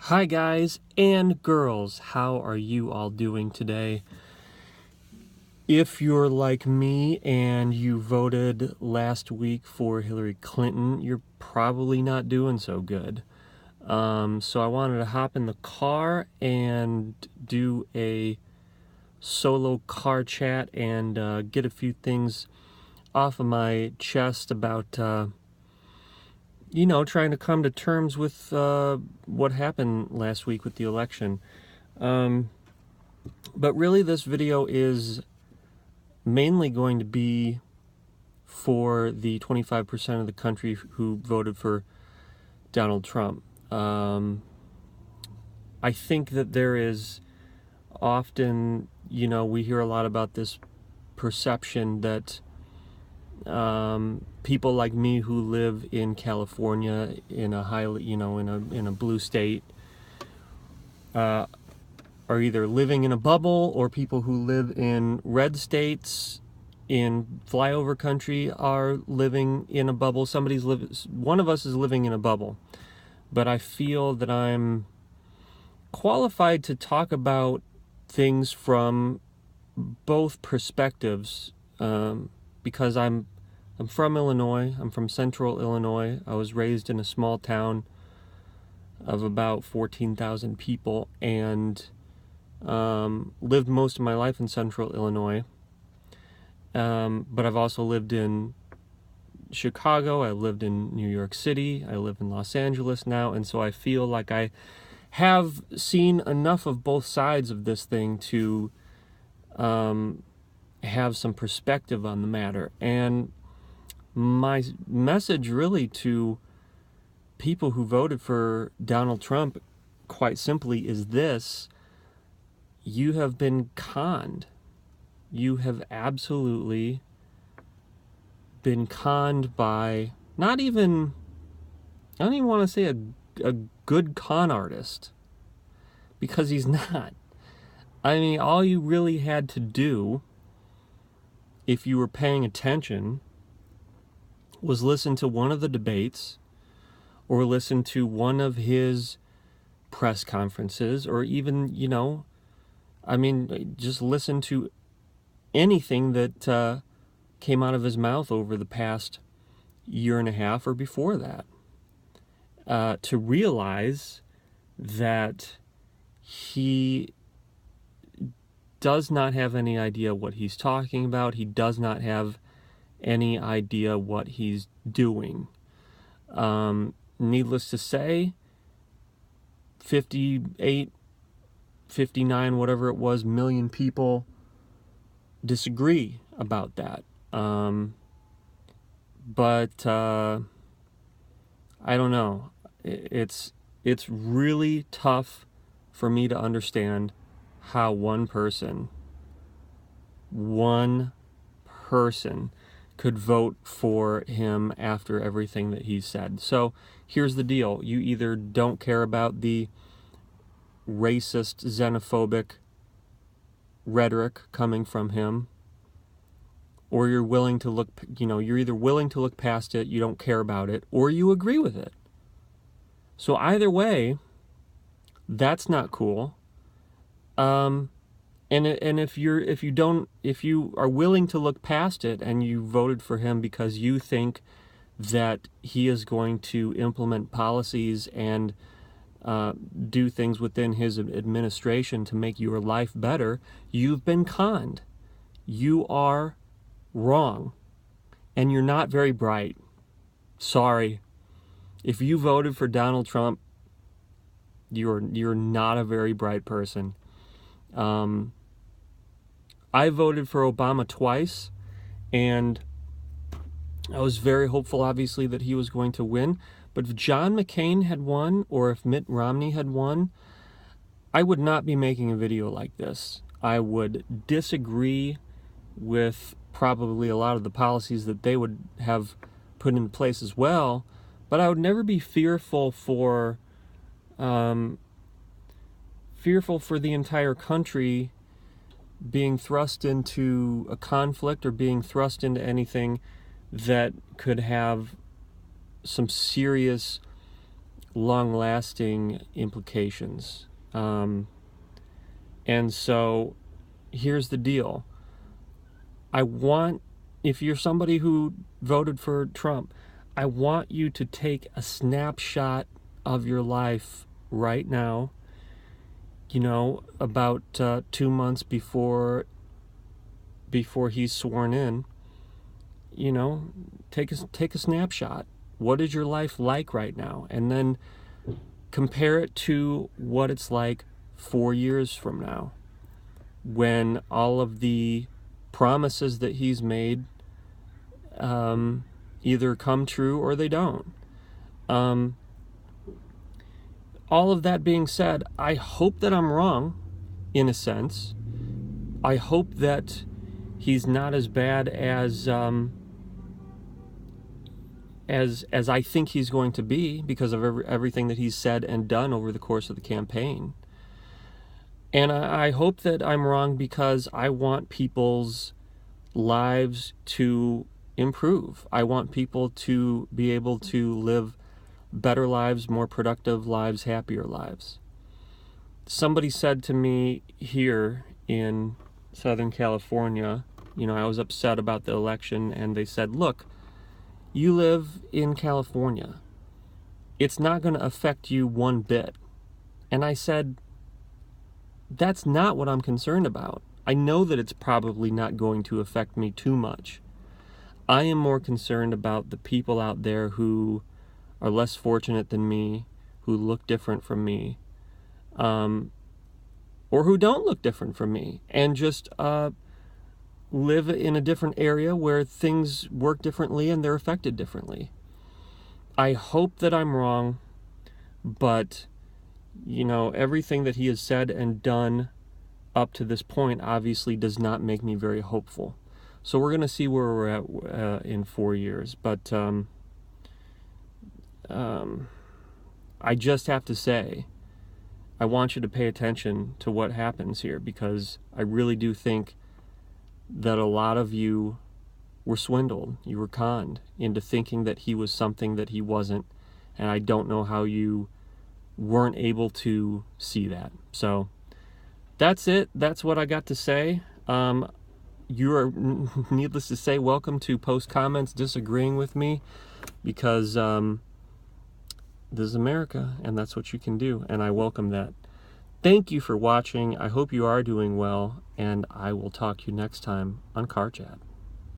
Hi guys and girls, how are you all doing today? If you're like me and you voted last week for Hillary Clinton, you're probably not doing so good. So I wanted to hop in the car and do a solo car chat and get a few things off of my chest about trying to come to terms with what happened last week with the election. But really, this video is mainly going to be for the 25% of the country who voted for Donald Trump. I think that there is often, we hear a lot about this perception that people like me who live in California in a highly, in a blue state, are either living in a bubble, or people who live in red states in flyover country are living in a bubble. One of us is living in a bubble. But I feel that I'm qualified to talk about things from both perspectives, because I'm from Illinois. I'm from central Illinois. I was raised in a small town of about 14,000 people and lived most of my life in central Illinois. But I've also lived in Chicago. I lived in New York City. I live in Los Angeles now. And so I feel like I have seen enough of both sides of this thing to have some perspective on the matter. And my message really to people who voted for Donald Trump, quite simply, is this: you have been conned. You have absolutely been conned by I don't even want to say a good con artist, because he's not. I mean, all you really had to do, if you were paying attention, was listen to one of the debates, or listen to one of his press conferences, or even, just listen to anything that came out of his mouth over the past year and a half or before that, to realize that he does not have any idea what he's talking about. He does not have any idea what he's doing. Needless to say, 58, 59, whatever it was, million people disagree about that. But I don't know. It's really tough for me to understand how one person could vote for him after everything that he said. So here's the deal. You either don't care about the racist, xenophobic rhetoric coming from him, or you're willing to look, you're either willing to look past it, you don't care about it, or you agree with it. So either way, that's not cool. And if you are willing to look past it and you voted for him because you think that he is going to implement policies and do things within his administration to make your life better, you've been conned. You are wrong, and you're not very bright. Sorry. If you voted for Donald Trump, you're not a very bright person. I voted for Obama twice, and I was very hopeful, obviously, that he was going to win. But if John McCain had won, or if Mitt Romney had won, I would not be making a video like this. I would disagree with probably a lot of the policies that they would have put in place as well, but I would never be fearful for the entire country being thrust into a conflict or being thrust into anything that could have some serious long-lasting implications. And so here's the deal. If you're somebody who voted for Trump, I want you to take a snapshot of your life right now, about 2 months before he's sworn in. Take a snapshot. What is your life like right now? And then compare it to what it's like 4 years from now, when all of the promises that he's made either come true or they don't. All of that being said, I hope that I'm wrong, in a sense. I hope that he's not as bad as I think he's going to be, because of everything that he's said and done over the course of the campaign. And I hope that I'm wrong, because I want people's lives to improve. I want people to be able to live better lives, more productive lives, happier lives. Somebody said to me here in Southern California, I was upset about the election, and they said, look, you live in California. It's not going to affect you one bit. And I said, that's not what I'm concerned about. I know that it's probably not going to affect me too much. I am more concerned about the people out there who are less fortunate than me, who look different from me, or who don't look different from me, and just live in a different area where things work differently and they're affected differently. I hope that I'm wrong, but everything that he has said and done up to this point obviously does not make me very hopeful. So we're going to see where we're at in 4 years. But I just have to say, I want you to pay attention to what happens here, because I really do think that a lot of you were swindled. You were conned into thinking that he was something that he wasn't. And I don't know how you weren't able to see that. So that's it. That's what I got to say. You are, needless to say, welcome to post comments disagreeing with me, because this is America, and that's what you can do, and I welcome that. Thank you for watching. I hope you are doing well, and I will talk to you next time on Car Chat.